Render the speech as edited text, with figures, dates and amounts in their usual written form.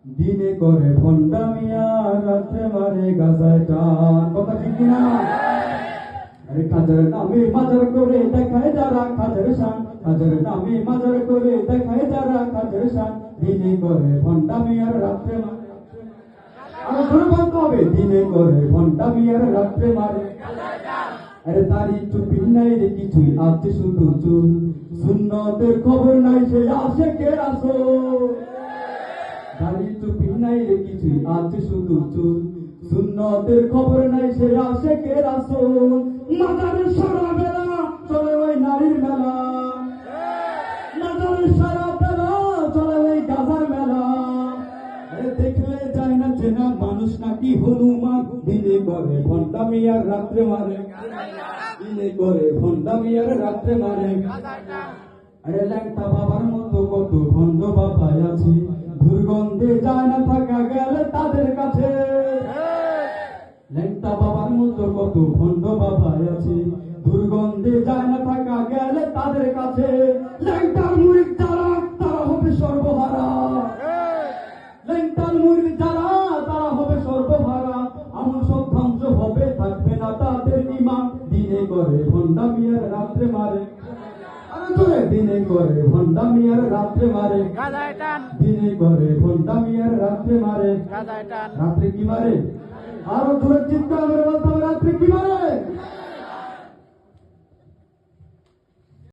দিনে করে ভণ্ডামিয়া রাত্রে মারে গাজায় টান। কথা ঠিক কিনা? আরে কাজের নামে মাজার করে দেখায় যারা কাজের শান, কাজের নামে মাজার করে দেখায় যারা কাজের শান, দিনে করে ভণ্ডামিয়ার রাত্রে মারে। আরো ধরে বলতে হবে, দিনে করে ভণ্ডামিয়ার রাত্রে মারে। আরে তারি চুপি নাই রে কিছুই, আছে শুধু চুল, সুন্নতের খবর নাই সে আশেকের আসল। তারি চুপি নাই রে কিছুই, আছে শুধু চুল, সুন্নতের খবর নাই সে আশেকের আসল। মাজারের সারা বেলা চলে ওই নারীর মেলা, মাজারের সারা বেলা চলে ওই গাজার মেলা। দেখলে যায় না চেনা মানুষ নাকি হনুমান, দিনে করে ভণ্ডামিয়ার রাত্রে মারে, দিনে করে ভণ্ডামিয়ার রাত্রে মারে। আরে ল্যাংটা বাবার মতো কত ভণ্ড বাবাই আছে, দুর্গন্ধে যায় না থাকা গেলে তাদের কাছে। ল্যাংটা বাবার মতো কত ভণ্ড বাবাই আছে, দুর্গন্ধে যায় না থাকা গেলে তাদের কাছে। ল্যাংটার মুরিদ যারা তারা হবে সর্বহারা, ল্যাংটার মুরিদ যারা তারা হবে সর্বহারা। আমল সব ধ্বংস হবে, থাকবে না তাদের ঈমান, দিনে করে ভণ্ডামিয়ার রাত্রে মারে। দিনে করে ভণ্ডামিয়ার রাত্রে মারে, দিনে করে ভণ্ডামিয়ার রাত্রে মারে। রাত্রে কি মারে? আরো দূরে চিৎকার করে বলতে হবে, রাত্রে কি মারে?